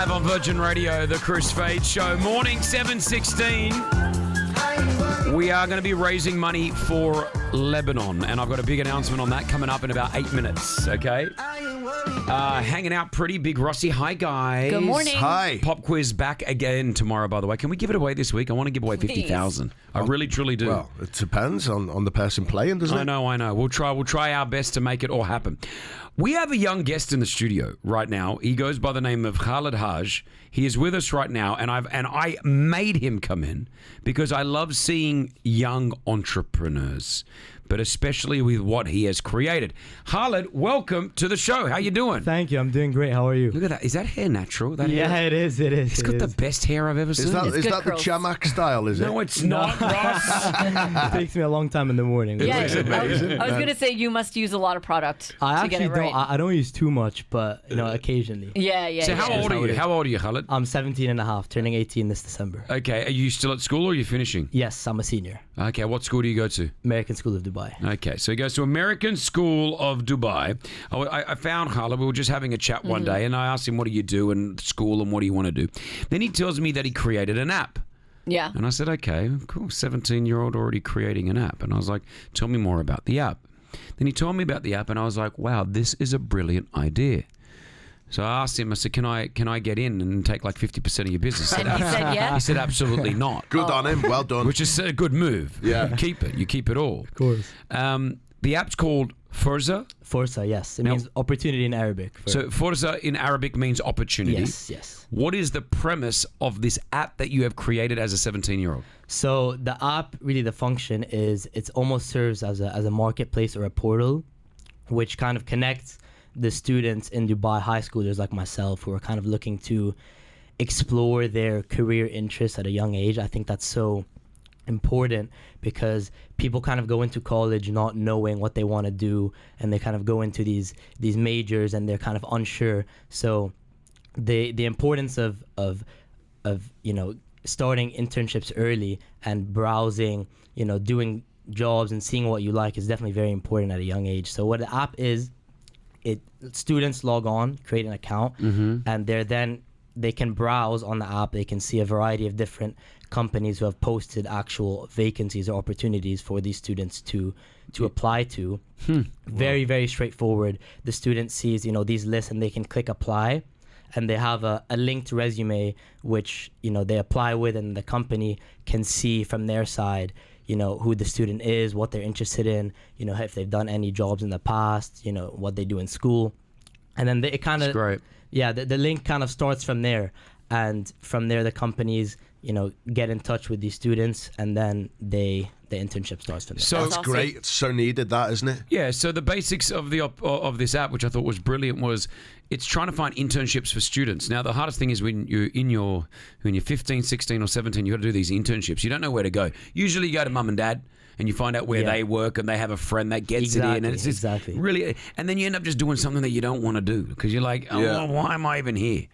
Live on Virgin Radio, the Kris Show. Morning, 7:16. We are going to be raising money for Lebanon, and I've got a big announcement on that coming up in about 8 minutes, okay? Hanging out pretty big. Rossi, hi, guys. Good morning. Hi. Pop quiz back again tomorrow, by the way. Can we give it away this week? I want to give away 50,000. I really, truly do. Well, it depends on the person playing, doesn't it? I know. We'll try our best to make it all happen. We have a young guest in the studio right now. He goes by the name of Khalid Haj. He is with us right now, and I made him come in because I love seeing young entrepreneurs, but especially with what he has created. Khalid, welcome to the show. How you doing? Thank you. I'm doing great. How are you? Look at that. Is that hair natural? It is. It's got the best hair I've ever seen. Is that the curls. Chamak style, is it? No, it's not, Ross. It takes me a long time in the morning. Yeah, looks amazing. I was going to say you must use a lot of product I to get actually it right. don't. I don't use too much, but occasionally. Yeah. So how old are you? How old are you, Khalid? I'm 17 and a half, turning 18 this December. Okay. Are you still at school or are you finishing? Yes, I'm a senior. Okay. What school do you go to? American School of Dubai. Okay, so he goes to American School of Dubai. I found Khalid. We were just having a chat one day, and I asked him, what do you do in school and what do you want to do? Then he tells me that he created an app. Yeah. And I said, okay, cool, 17-year-old already creating an app. And I was like, tell me more about the app. Then he told me about the app, and I was like, wow, this is a brilliant idea. So I asked him, I said, can I get in and take like 50% of your business? And he said, yeah. He said, absolutely not. Good on him. Well done. Which is a good move. Yeah. You keep it all. Of course. The app's called Fursa. Fursa, yes. It Now- means opportunity in Arabic. So Fursa in Arabic means opportunity. Yes. What is the premise of this app that you have created as a 17-year-old? So the app, really the function is it almost serves as a marketplace or a portal, which kind of connects the students in Dubai, high schoolers like myself, who are kind of looking to explore their career interests at a young age. I think that's so important because people kind of go into college not knowing what they want to do, and they kind of go into these majors and they're kind of unsure. So the importance of starting internships early and browsing, doing jobs and seeing what you like is definitely very important at a young age. So what the app is, students log on, create an account, and they can browse on the app. They can see a variety of different companies who have posted actual vacancies or opportunities for these students to apply to. Very, very straightforward. The student sees, these lists, and they can click apply, and they have a linked resume which, they apply with, and the company can see from their side, who the student is, what they're interested in, if they've done any jobs in the past, what they do in school. And then it kind of, great. Yeah, the link kind of starts from there. And from there, the companies, get in touch with these students, and then the internship starts from there. So That's great. It's so needed, that, isn't it? yeah, so the basics of of this app, which I thought was brilliant, was it's trying to find internships for students. Now, the hardest thing is when you're 15, 16 or 17, you got to do these internships. You don't know where to go. Usually you go to mum and dad and you find out where they work, and they have a friend that gets it in, and it's just really, and then you end up just doing something that you don't want to do because you're like, well, why am I even here?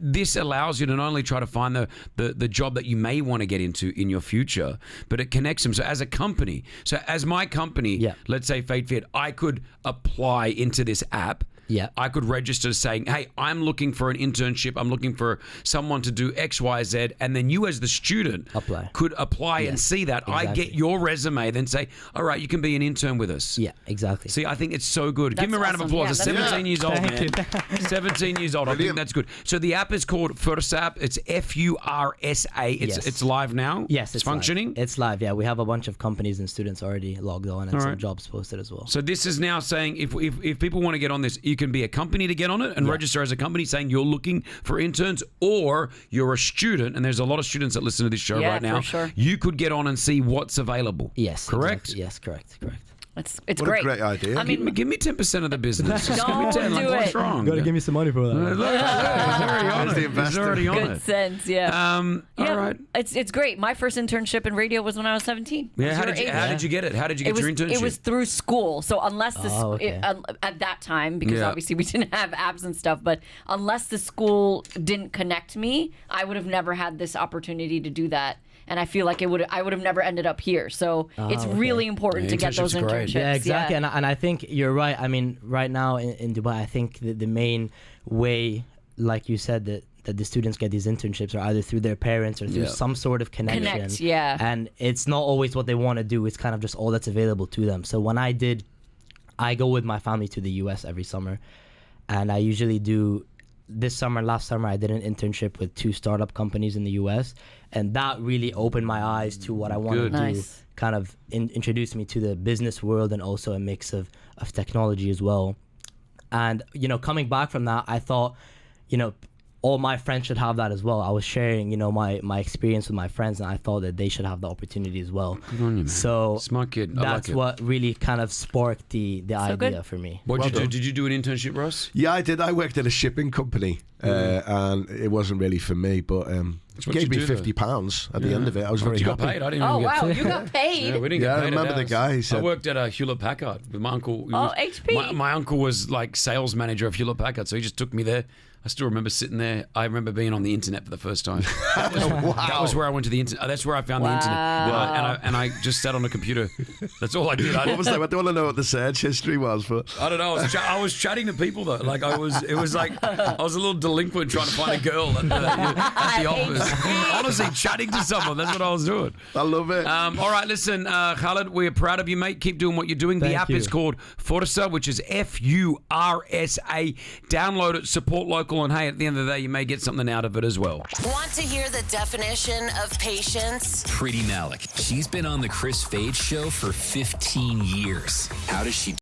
This allows you to not only try to find the job that you may want to get into in your future, but it connects them. So as a company, as my company, let's say Fate Fit, I could apply into this app. Yeah. I could register saying, hey, I'm looking for an internship. I'm looking for someone to do X, Y, Z. And then you as the student could apply and see that. Exactly. I get your resume, then say, all right, you can be an intern with us. Yeah, exactly. See, I think it's so good. That's Give me a round of awesome. applause. Yeah, At 17 years old, man. 17 years old. I think that's good. So the app is called Fursa. It's Fursa. It's live now? Yes, it's functioning? Live. It's live, yeah. We have a bunch of companies and students already logged on, and some jobs posted as well. So this is now saying if people want to get on this, you can be a company to get on it and register as a company saying you're looking for interns, or you're a student, and there's a lot of students that listen to this show right now. For sure. You could get on and see what's available. Yes. Correct? Exactly. Yes, correct. It's What great. a great idea. I mean, Give me 10% of the business. Just give me Don't 10. Like, do what's it. wrong? You gotta give me some money for that. Look, he's already on There's it. the investor. He's already on good it. sense, yeah. All right. It's great. My first internship in radio was when I was 17. Yeah, I was how your did you age. get it? How did you get your internship? It was through school. So unless at that time, because Yeah. obviously we didn't have apps and stuff, but unless the school didn't connect me, I would have never had this opportunity to do that. And I feel like I would have never ended up here. So it's really important to get those internships are great. internships. Yeah, exactly. And I think you're right. I mean, right now in Dubai, I think the main way like you said, that the students get these internships are either through their parents or through some sort of connection. Connect, yeah. And it's not always what they want to do. It's kind of just all that's available to them. So when I go with my family to the US every summer, and I usually do. Last summer, I did an internship with 2 startup companies in the US, and that really opened my eyes to what I wanted to do. Nice. Kind of introduce me to the business world and also a mix of technology as well. And, you know, coming back from that, I thought, you know, all my friends should have that as well. I was sharing, you know, my experience with my friends, and I thought that they should have the opportunity as well. Good on you, man. So Smart kid. I that's like it. what really kind of sparked the idea good. for me. What'd Well you do? done. Did you do an internship, Ross? Yeah, I did. I worked at a shipping company, and it wasn't really for me. But it what gave you me do, £50 at the end of it. I was very You got happy. paid. I didn't Oh even get wow, you got paid. Yeah, we didn't Yeah, get I paid. remember at the ours. guy, he I said- worked at Hewlett Packard with my uncle. HP. My uncle was like sales manager of Hewlett Packard, so he just took me there. I still remember sitting there. I remember being on the internet for the first time. That was where I went to the internet. That's where I found the internet. And I just sat on a computer. That's all I did. What was that? I don't want to know what the search history was, but I don't know. I was chatting to people though. Like it was like I was a little delinquent trying to find a girl at the office. Honestly, chatting to someone. That's what I was doing. I love it. All right, listen, Khaled, we're proud of you, mate. Keep doing what you're doing. The Thank app you. is called Fursa, which is Fursa. Download it, support local, and hey, at the end of the day, you may get something out of it as well. Want to hear the definition of patience? Pretty Malik. She's been on the Kris Fade show for 15 years. How does she